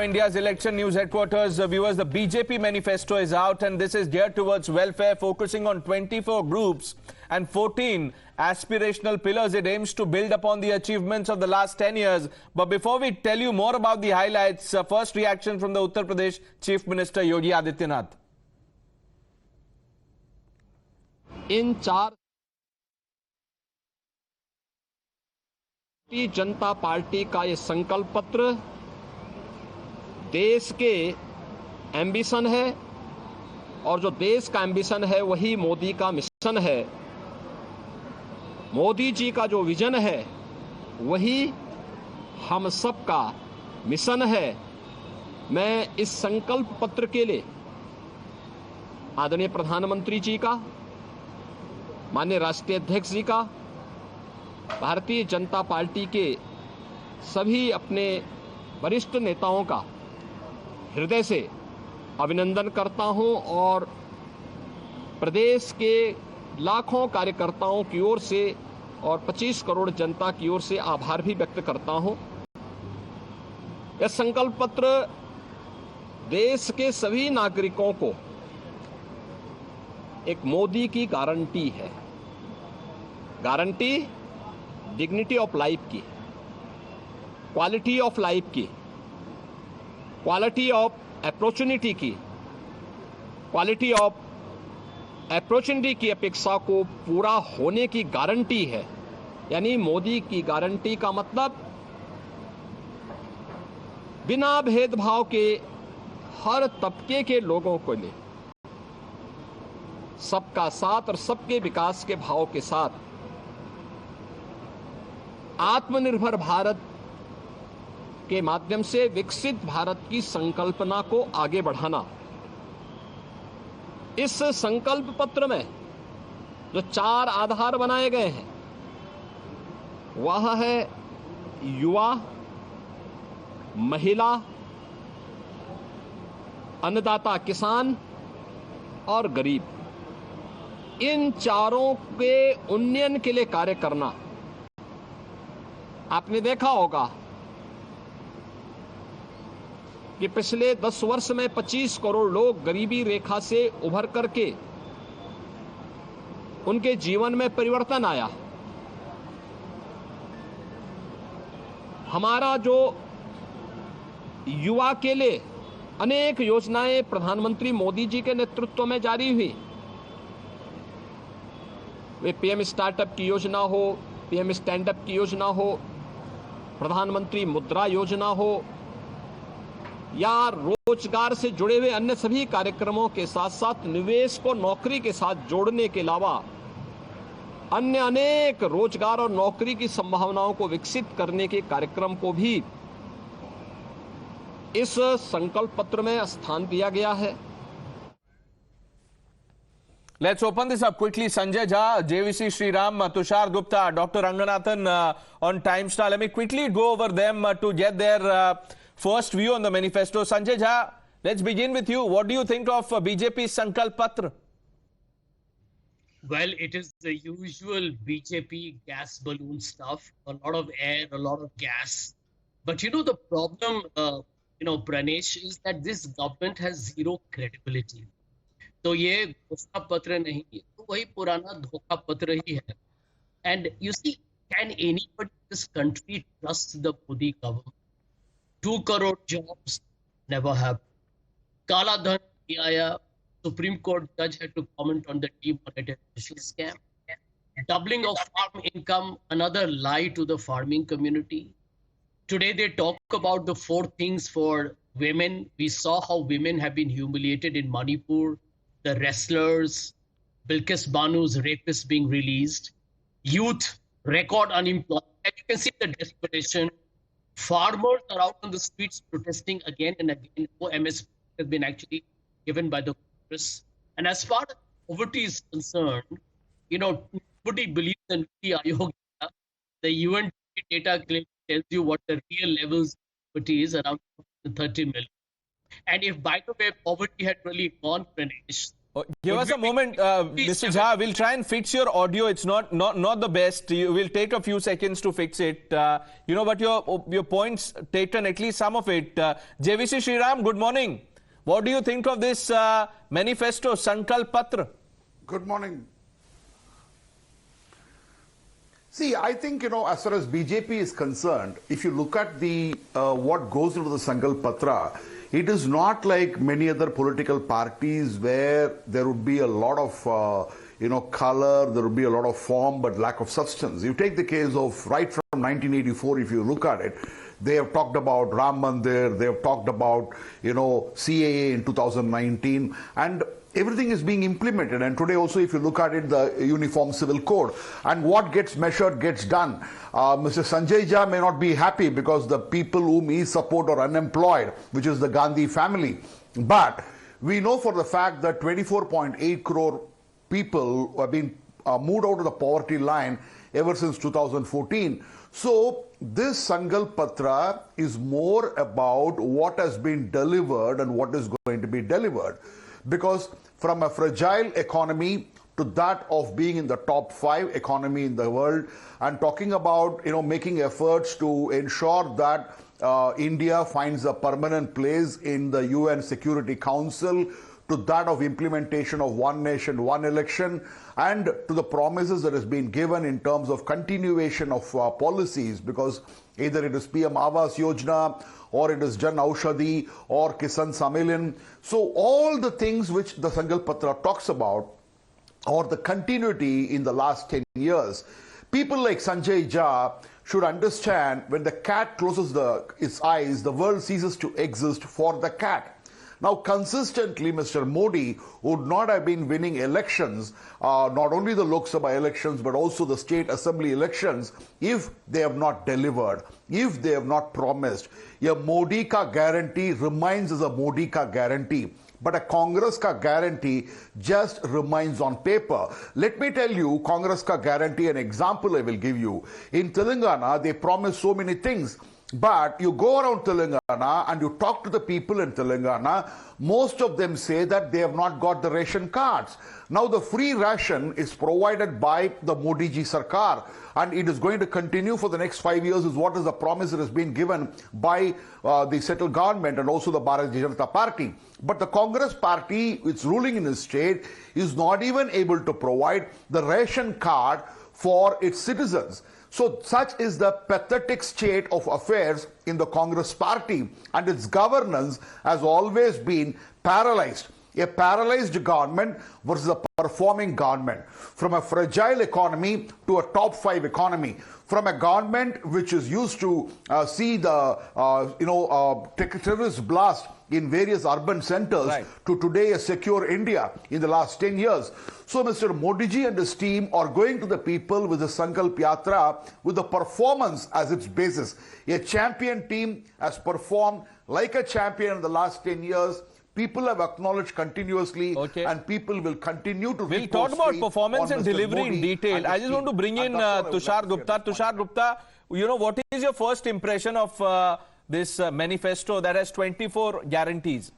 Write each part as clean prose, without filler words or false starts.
India's election news headquarters, viewers, the BJP manifesto is out and this is geared towards welfare, focusing on 24 groups and 14 aspirational pillars. It aims to build upon the achievements of the last 10 years. But before we tell you more about the highlights, first reaction from the Uttar Pradesh Chief Minister Yogi Adityanath. इन चार Bharatiya Janata party का ये संकल्प पत्र देश के ambition है और जो देश का एम्बिशन है वही मोदी का मिशन है। मोदी जी का जो विजन है वही हम सब का मिशन है। मैं इस संकल्प पत्र के लिए आदरणीय प्रधानमंत्री जी का, माननीय राष्ट्रीय अध्यक्ष जी का, भारतीय जनता पार्टी के सभी अपने वरिष्ठ नेताओं का हृदय से अभिनंदन करता हूं और प्रदेश के लाखों कार्यकर्ताओं की ओर से और 25 करोड़ जनता की ओर से आभार भी व्यक्त करता हूं। यह संकल्प पत्र देश के सभी नागरिकों को एक मोदी की गारंटी है। गारंटी डिग्निटी ऑफ लाइफ की, क्वालिटी ऑफ लाइफ की, क्वालिटी ऑफ अपॉर्चुनिटी की, क्वालिटी ऑफ अपॉर्चुनिटी की अपेक्षा को पूरा होने की गारंटी है। यानी मोदी की गारंटी का मतलब बिना भेदभाव के हर तबके के लोगों को ले सबका साथ और सबके विकास के भाव के साथ आत्मनिर्भर भारत के माध्यम से विकसित भारत की संकल्पना को आगे बढ़ाना। इस संकल्प पत्र में जो 4 आधार बनाए गए हैं वह है युवा, महिला, अन्नदाता किसान और गरीब। इन चारों के उन्नयन के लिए कार्य करना। आपने देखा होगा कि पिछले 10 वर्ष में 25 करोड़ लोग गरीबी रेखा से उभर करके उनके जीवन में परिवर्तन आया। हमारा जो युवा के लिए अनेक योजनाएं प्रधानमंत्री मोदी जी के नेतृत्व में जारी हुई, वे पीएम स्टार्टअप की योजना हो, पीएम स्टैंडअप की योजना हो, प्रधानमंत्री मुद्रा योजना हो या रोजगार से जुड़े हुए अन्य सभी कार्यक्रमों के साथ साथ निवेश को नौकरी के साथ जोड़ने के अलावा अन्य अनेक रोजगार और नौकरी की संभावनाओं को विकसित करने के कार्यक्रम को भी इस संकल्प पत्र में स्थान दिया गया है। Let's open this up quickly. Sanjay Jha, JVC Sriram, Tushar Gupta, Dr. Ranganathan on Times Now. Let me quickly go over them to get their first view on the manifesto. Sanjay Jha, let's begin with you. What do you think of BJP's Sankalp Patra? Well, it is the usual BJP gas balloon stuff, a lot of air, a lot of gas. But you know, the problem, Pranesh, is that this government has zero credibility. तो ये घोषणा पत्र नहीं है, तो वही पुराना धोखा पत्र ही है। And you see, can anybody in this country trust the Modi government? 2 crore jobs never have. काला धन आया, सुप्रीम कोर्ट जज had to comment on the demonetization scam. Doubling of farm income, another lie to the farming community. Today they talk about the 4 things for women. We saw how women have been humiliated in Manipur. The wrestlers, Bilkis Banu's rapist being released, youth, record unemployment. And you can see the desperation. Farmers are out on the streets protesting again and again. MSP has been actually given by the Congress. And as far as poverty is concerned, nobody believes in Niti Aayog. The UN data clearly tells you what the real levels of poverty is, around 30 million. And if, by the way, poverty had really gone, Pranesh, Give us a moment, Mr. Jha. We'll try and fix your audio. It's not the best. You will take a few seconds to fix it. But your points taken, at least some of it. JVC Sriram, good morning. What do you think of this manifesto, Sankalp Patra? Good morning. See, I think, as far as BJP is concerned, if you look at the what goes into the Sankalp Patra, it is not like many other political parties where there would be a lot of, color, there would be a lot of form, but lack of substance. You take the case of right from 1984, if you look at it, they have talked about Ram Mandir, they have talked about, CAA in 2019, and everything is being implemented. And today also, if you look at it, the Uniform Civil Code, and what gets measured gets done. Mr. Sanjay Jha may not be happy because the people whom he support are unemployed, which is the Gandhi family. But we know for the fact that 24.8 crore people have been moved out of the poverty line ever since 2014. So this Sankalp Patra is more about what has been delivered and what is going to be delivered. Because from a fragile economy to that of being in the top 5 economy in the world, and talking about making efforts to ensure that India finds a permanent place in the UN Security Council, to that of implementation of one nation, one election, and to the promises that has been given in terms of continuation of policies, because either it is PM Awas Yojana, or it is Jan Aushadhi, or Kisan Sammelan. So all the things which the Sankalp Patra talks about, or the continuity in the last 10 years, people like Sanjay Jha should understand when the cat closes its eyes, the world ceases to exist for the cat. Now, consistently, Mr. Modi would not have been winning elections, not only the Lok Sabha elections, but also the state assembly elections, if they have not delivered, if they have not promised. A Modi ka guarantee remains as a Modi ka guarantee, but a Congress ka guarantee just remains on paper. Let me tell you, Congress ka guarantee, an example I will give you. In Telangana, they promised so many things. But you go around Telangana and you talk to the people in Telangana, most of them say that they have not got the ration cards. Now the free ration is provided by the Modi ji Sarkar, and it is going to continue for the next 5 years, is what is the promise that has been given by the settled government and also the Bharatiya Janata Party. But the Congress party, which is ruling in the state, is not even able to provide the ration card for its citizens. So such is the pathetic state of affairs in the Congress party, and its governance has always been paralyzed. A paralyzed government versus a performing government. From a fragile economy to a top 5 economy. From a government which is used to see the terrorist blast in various urban centers, right, to today a secure India in the last 10 years. So Mr. Modi ji and his team are going to the people with the Sankalp Yatra with the performance as its basis. A champion team has performed like a champion in the last 10 years. People have acknowledged continuously, and people will continue to. We'll talk about performance and delivery in detail. I just want to bring in Tushar Gupta. Tushar Gupta, what is your first impression of this manifesto that has 24 guarantees?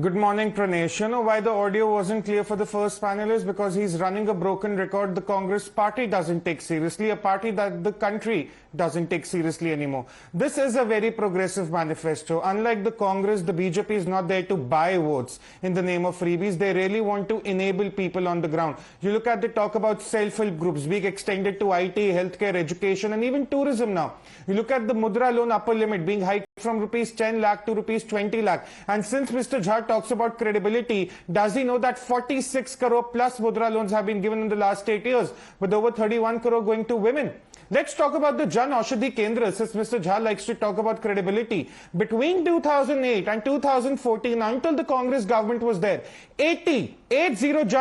Good morning, Pranesh. You know why the audio wasn't clear for the first panel is because he's running a broken record the Congress party doesn't take seriously, a party that the country doesn't take seriously anymore. This is a very progressive manifesto. Unlike the Congress, the BJP is not there to buy votes in the name of freebies. They really want to enable people on the ground. You look at the talk about self-help groups being extended to IT, healthcare, education, and even tourism now. You look at the Mudra loan upper limit being hiked from rupees 10 lakh to rupees 20 lakh. And since Mr. Jha talks about credibility, does he know that 46 crore plus Mudra loans have been given in the last 8 years, with over 31 crore going to women? Let's talk about the Jan Aushadhi Kendra, since Mr. Jha likes to talk about credibility. Between 2008 and 2014, until the Congress government was there, 80 Jan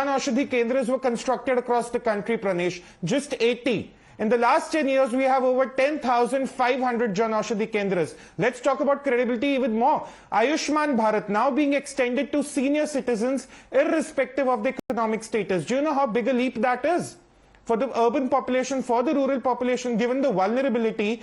Aushadhi Kendras were constructed across the country, Pranesh. Just 80. In the last 10 years, we have over 10,500 Jan Aushadhi Kendras. Let's talk about credibility even more. Ayushman Bharat now being extended to senior citizens irrespective of their economic status. Do you know how big a leap that is? For the urban population, for the rural population, given the vulnerability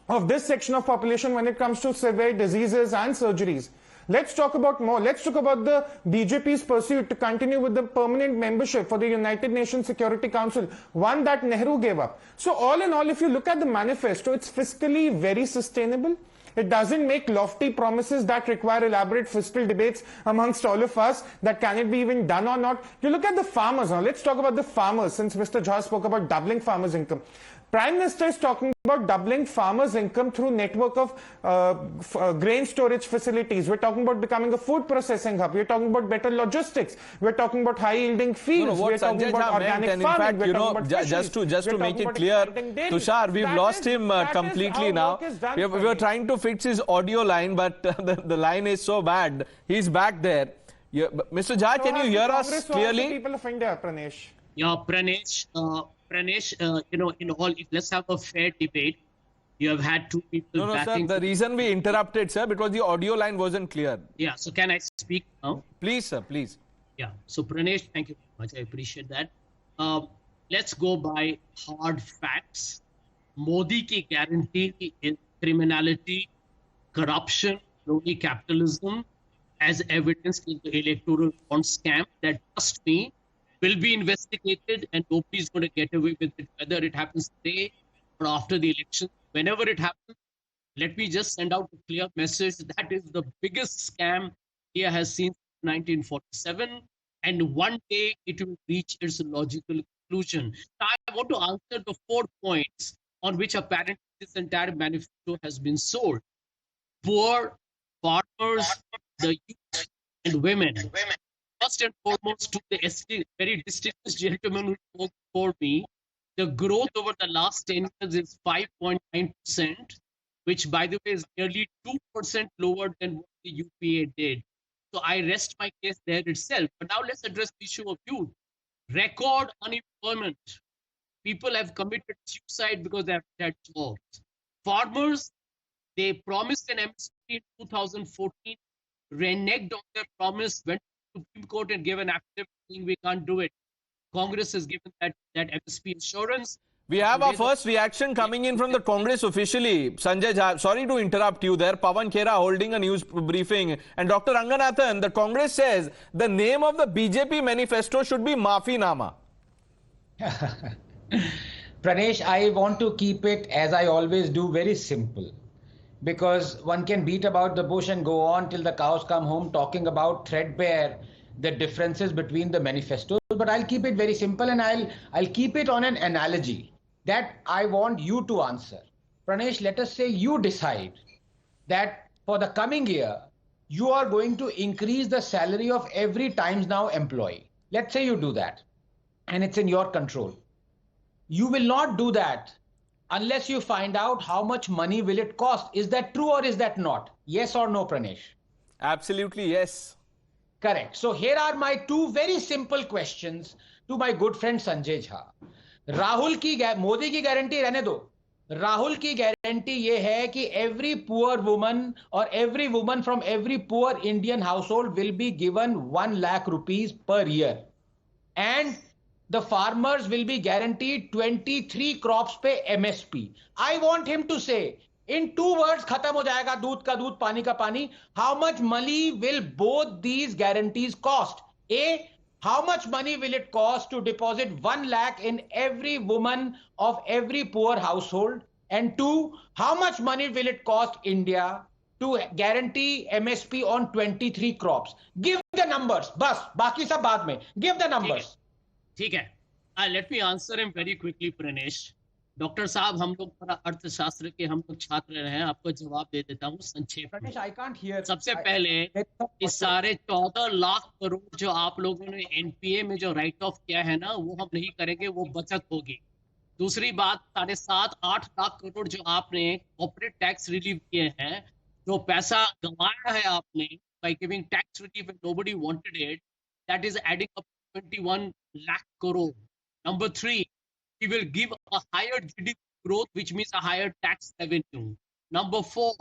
of this section of population when it comes to severe diseases and surgeries. Let's talk about more. Let's talk about the BJP's pursuit to continue with the permanent membership for the United Nations Security Council, one that Nehru gave up. So all in all, if you look at the manifesto, it's fiscally very sustainable. It doesn't make lofty promises that require elaborate fiscal debates amongst all of us, that can it be even done or not. You look at the farmers now. Let's talk about the farmers, since Mr. Jha spoke about doubling farmers' income. Prime Minister is talking about doubling farmers' income through network of grain storage facilities. We're talking about becoming a food processing hub. We're talking about better logistics. We're talking about high-yielding fields. What We're talking Sanjay about Jha meant, organic and in farming. fact, We're you talking know, about just fisheries. to We're make talking it about clear, expanding dairy. Tushar, we've That lost is- him that is completely how now. work is done We for were me. trying to fix his audio line, but the line is so bad. He's back there. Mr. Jha, So can you has the hear us Congress, so has the clearly? people of India, Pranesh. Yeah, Pranesh, you know, in all, let's have a fair debate. You have had two people No, sir. backing. The reason we interrupted, sir, because the audio line wasn't clear. Yeah, so can I speak now? Please, sir, please. Yeah, so Pranesh, thank you very much. I appreciate that. Let's go by hard facts. Modi ki guarantee in criminality, corruption, crony capitalism, as evidenced in the electoral bond scam that, trust me, will be investigated and nobody's going to get away with it, whether it happens today or after the election. Whenever it happens, let me just send out a clear message. That is the biggest scam India has seen since 1947. And one day it will reach its logical conclusion. Now, I want to answer the 4 points on which apparently this entire manifesto has been sold. Poor, farmers, the youth, and women. First and foremost, to the very distinguished gentleman who spoke before me, the growth over the last 10 years is 5.9%, which, by the way, is nearly 2% lower than what the UPA did. So I rest my case there itself. But now let's address the issue of youth. Record unemployment. People have committed suicide because they have had jobs. Farmers, they promised an MSP in 2014, reneged on their promise, went to the Supreme Court and gave an affidavit saying we can't do it. Congress has given that MSP assurance. We have our first reaction coming in from the Congress officially. Sanjay Jha, sorry to interrupt you there. Pawan Khera holding a news briefing. And Dr. Ranganathan, the Congress says the name of the BJP manifesto should be Maafinama. Pranesh, I want to keep it, as I always do, very simple. Because one can beat about the bush and go on till the cows come home talking about threadbare the differences between the manifestos. But I'll keep it very simple, and I'll keep it on an analogy that I want you to answer. Pranesh, let us say you decide that for the coming year, you are going to increase the salary of every Times Now employee. Let's say you do that, and it's in your control. You will not do that unless you find out how much money will it cost. Is that true or is that not? Yes or no, Pranesh? Absolutely, yes. Correct. So here are my two very simple questions to my good friend Sanjay Jha. Modi की guarantee रहने दो. राहुल की guarantee ये है कि every poor woman or every woman from every poor Indian household will be given 1 lakh rupees per year. And the farmers will be guaranteed 23 crops pe MSP. I want him to say, in 2 words, khatam ho jayega, doodh ka doodh, pani ka pani. How much money will both these guarantees cost? A, how much money will it cost to deposit 1 lakh in every woman of every poor household? And 2, how much money will it cost India to guarantee MSP on 23 crops? Give the numbers. Bas, baki sab baad mein. Give the numbers. ठीक है. Let me answer him very quickly, Pranesh. Doctor साहब, हम लोग थोड़ा अर्थशास्त्र के हम लोग छात्र रहे हैं, आपको जवाब दे देता हूँ संक्षेप में. Pranesh, I can't hear. सबसे पहले इस सारे 14 लाख करोड़ जो आप लोगों ने एनपीए में जो राइट ऑफ किया है ना, वो हम नहीं करेंगे, वो बचत होगी. दूसरी बात, 7.5-8 लाख करोड़ जो आपने कॉर्पोरेट टैक्स रिलीव किए हैं, जो पैसा गंवाया है आपने by giving tax relief and nobody wanted it, that is adding up 21 lakh crore. Number 3, we will give a higher GDP growth, which means a higher tax revenue. Number 4,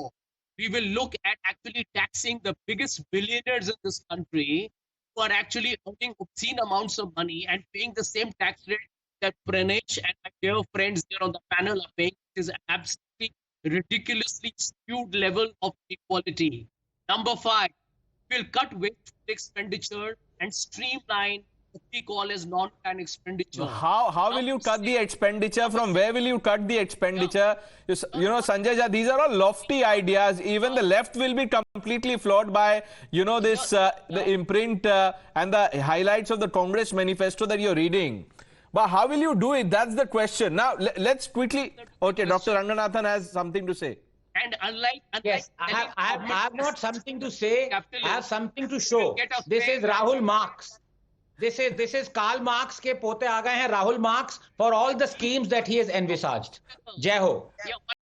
we will look at actually taxing the biggest billionaires in this country who are actually earning obscene amounts of money and paying the same tax rate that Pranesh and my dear friends here on the panel are paying. It is absolutely ridiculously skewed level of equality. Number 5, we'll cut wasteful expenditure and streamline what we call as non-plan expenditure. How will you cut the expenditure? From where will you cut the expenditure? You know, Sanjay Jha, these are all lofty ideas. Even the left will be completely flawed by, you know, this the imprint and the highlights of the Congress manifesto that you're reading. But how will you do it? That's the question. Now, let's quickly... Okay, Dr. Ranganathan has something to say. And unlike Yes, I have not something to say. I have something to show. This is Rahul Marx. This is Karl Marx के पोते आ गए हैं Rahul Marx for all the schemes that he has envisaged. Jai Ho. Yeah,